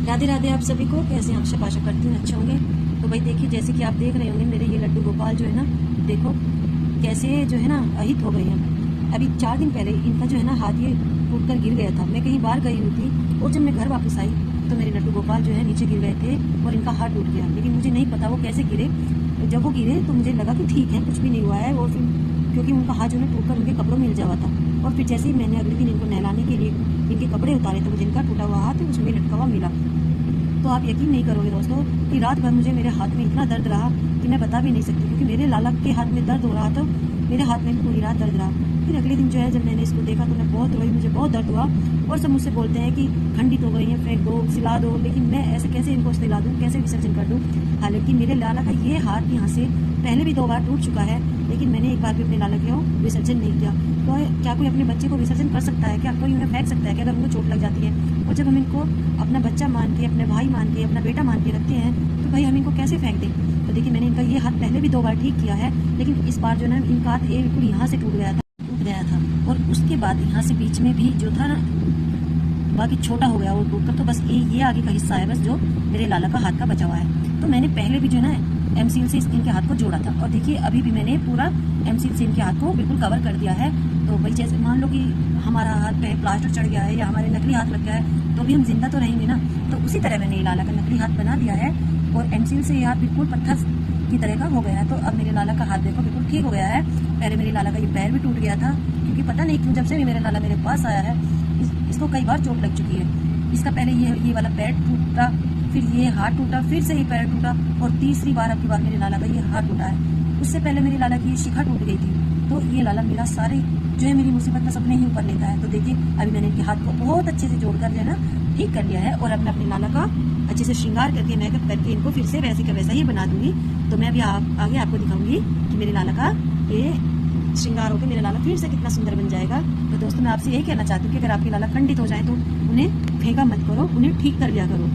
राधे राधे आप सभी को, कैसे हैं आप सब? आशा करती हूँ अच्छे होंगे। तो भाई देखिए, जैसे कि आप देख रहे होंगे मेरे ये लड्डू गोपाल जो है ना, देखो कैसे जो है ना अहित हो गए हैं। अभी 4 दिन पहले इनका जो है ना हाथ ये टूट कर गिर गया था। मैं कहीं बाहर गई हुई थी और जब मैं घर वापस आई तो मेरे लड्डू गोपाल जो है नीचे गिर गए थे और इनका हाथ टूट गया। लेकिन मुझे नहीं पता वो कैसे गिरे। जब वो गिरे तो मुझे लगा कि ठीक है, कुछ भी नहीं हुआ है। और फिर क्योंकि उनका हाथ जो है टूट कर उनके कपड़ों में मिल जावा था। और फिर जैसे ही मैंने अगले दिन इनको नहलाने के लिए इनके कपड़े उतारे तो मुझे इनका टूटा हुआ हाथ उसमें लटका हुआ मिला। तो आप यकीन नहीं करोगे दोस्तों कि रात भर मुझे मेरे हाथ में इतना दर्द रहा कि मैं बता भी नहीं सकती। क्योंकि मेरे लाला के हाथ में दर्द हो रहा था, मेरे हाथ में पूरी रात दर्द रहा। फिर अगले दिन जो है जब मैंने इसको देखा तो मैं बहुत रोई, मुझे बहुत दर्द हुआ। और सब मुझसे बोलते हैं कि खंडित हो गई है, फेंक दो, सिला दो। लेकिन मैं ऐसे कैसे इनको सिला दूँ, कैसे विसर्जन कर दूँ? हालांकि मेरे लाला का ये हाथ यहाँ से पहले भी 2 बार टूट चुका है, लेकिन मैंने एक बार भी अपने लाला के विसर्जन नहीं किया। तो क्या कोई अपने बच्चे को विसर्जन कर सकता है? क्या कोई उन्हें फेंक सकता है कि अगर उनको चोट लग जाती है? और जब हम इनको अपना बच्चा मान के, अपने भाई मान के, अपना बेटा मान के रखते हैं तो भाई हम इनको कैसे फेंक दें? तो देखिए, मैंने इनका ये हाथ पहले भी 2 बार ठीक किया है, लेकिन इस बार जो ना इनका हाथ बिल्कुल यहाँ से टूट गया था और उसके बाद यहाँ से बीच में भी जो था ना बाकी छोटा हो गया वो टूटकर। तो बस ये आगे का हिस्सा है बस जो मेरे लाला का हाथ का बचा हुआ है। तो मैंने पहले भी जो है ना एमसील से इनके हाथ को जोड़ा था और देखिए अभी भी मैंने पूरा एमसील से इनके हाथ को बिल्कुल कवर कर दिया है। तो भाई जैसे मान लो कि हमारा हाथ पे प्लास्टर चढ़ गया है या हमारे नकली हाथ लग गया है तो भी हम जिंदा तो रहेंगे ना। तो उसी तरह मैंने लाला का नकली हाथ बना दिया है और एमसील से ये हाथ बिल्कुल पत्थर की तरह का हो गया है। तो अब मेरे लाला का हाथ देखो बिल्कुल ठीक हो गया है। पहले मेरे लाला का ये पैर भी टूट गया था, क्योंकि पता नहीं क्यों जब से भी मेरा लाला मेरे पास आया है इसको कई बार चोट लग चुकी है। इसका पहले ये वाला पैर टूटा, फिर ये हाथ टूटा, फिर से ये पैर टूटा और तीसरी बार अब की बार मेरे लाला का ये हाथ टूटा है। उससे पहले मेरे लाला की ये शिखा टूट गई थी। तो ये लाला मेरा सारे जो है मेरी मुसीबत का सपने ही ऊपर लेता है। तो देखिए अभी मैंने इनके हाथ को बहुत अच्छे से जोड़कर जो है ना ठीक कर लिया है और अब मैं अपने लाला का अच्छे से श्रृंगार करके मेकअप करके इनको फिर से वैसे का वैसा ही बना दूंगी। तो मैं अभी आगे आपको दिखाऊंगी कि मेरे लाला का ये श्रृंगार होकर मेरा लाला फिर से कितना सुंदर बन जाएगा। तो दोस्तों मैं आपसे यही कहना चाहती हूँ कि अगर आपके लाला खंडित हो जाए तो उन्हें फेंका मत करो, उन्हें ठीक कर लिया करो।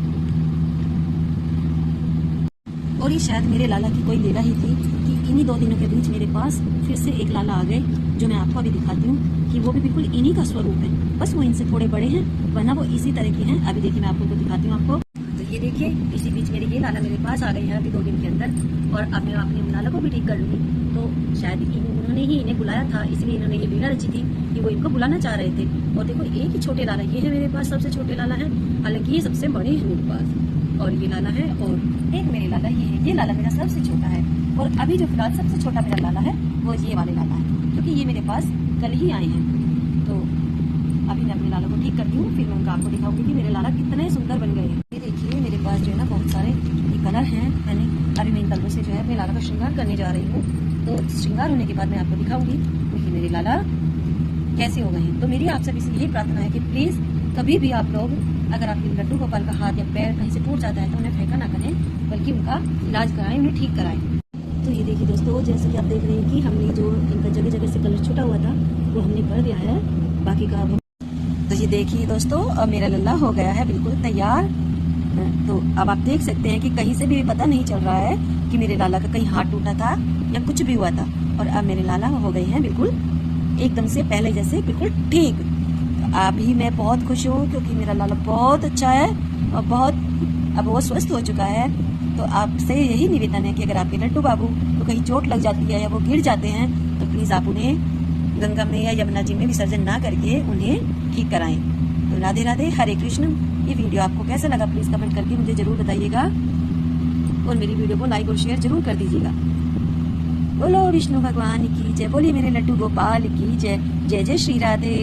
और ये शायद मेरे लाला की कोई लीला ही थी कि इन्हीं 2 दिनों के बीच मेरे पास फिर से एक लाला आ गए, जो मैं आपको अभी दिखाती हूँ कि वो भी बिल्कुल इन्हीं का स्वरूप है। बस वो इनसे थोड़े बड़े हैं, वरना वो इसी तरह के हैं। अभी देखिए मैं आपको दिखाती हूँ आपको। तो ये देखिए इसी बीच मेरे ये लाला मेरे पास आ गए हैं अभी 2 दिन के अंदर। और अब मैं अपने लाला को भी ठीक कर लूंगी। तो शायद उन्होंने ही इन्हें बुलाया था, इसलिए इन्होंने ये लीला रची थी कि वो इनको बुलाना चाह रहे थे। और देखो एक ही छोटे लाला ये है मेरे पास, सबसे छोटे लाला है। हालांकि ये सबसे बड़े हैं मेरे पास और ये लाला है और एक मेरे लाला ये है। ये लाला मेरा सबसे छोटा है और अभी जो फिलहाल सबसे छोटा मेरा लाला है वो ये वाले लाला है, क्योंकि ये मेरे पास कल ही आए हैं। तो अभी मैं अपने लाला को ठीक करती हूँ, फिर मैं उनका आपको दिखाऊंगी कि मेरे लाला कितने सुंदर बन गए हैं। ये देखिए मेरे पास जो है ना बहुत सारे ये कलर हैं। मैंने अभी मैं इन कलरों से जो है अपने लाला का श्रृंगार करने जा रही हूँ। तो श्रृंगार होने के बाद मैं आपको दिखाऊंगी कि मेरे लाला कैसे हो गए हैं। तो मेरी आप सभी से यही प्रार्थना है कि प्लीज कभी भी आप लोग अगर आपके लड्डू गोपाल का हाथ या पैर कहीं से टूट जाता है तो उन्हें फेंका ना करें, बल्कि उनका इलाज कराएं, उन्हें ठीक कराएं। तो ये देखिए दोस्तों, जैसे कि आप देख रहे हैं कि हमने जो इनका जगह जगह से कलर छूटा हुआ था वो हमने कर दिया है, बाकी का अब। तो ये देखिए दोस्तों, अब मेरा लल्ला हो गया है बिल्कुल तैयार। तो अब आप देख सकते हैं कि कहीं से भी पता नहीं चल रहा है कि मेरे लाला का कहीं हाथ टूटा था या कुछ भी हुआ था। और अब मेरे लाला हो गए हैं बिल्कुल एकदम से पहले जैसे बिल्कुल ठीक। अभी मैं बहुत खुश हूँ क्योंकि मेरा लाला बहुत अच्छा है और बहुत अब वो स्वस्थ हो चुका है। तो आपसे यही निवेदन है कि अगर आपके लड्डू बाबू को कहीं चोट लग जाती है या वो गिर जाते हैं तो प्लीज़ आप उन्हें गंगा में या यमुना जी में विसर्जन ना करके उन्हें ठीक कराएं। तो राधे राधे, हरे कृष्ण। ये वीडियो आपको कैसा लगा प्लीज़ कमेंट करके मुझे ज़रूर बताइएगा और मेरी वीडियो को लाइक और शेयर जरूर कर दीजिएगा। बोलो विष्णु भगवान की जय, बोलिए मेरे लड्डू गोपाल की जय। जय जय श्री राधे।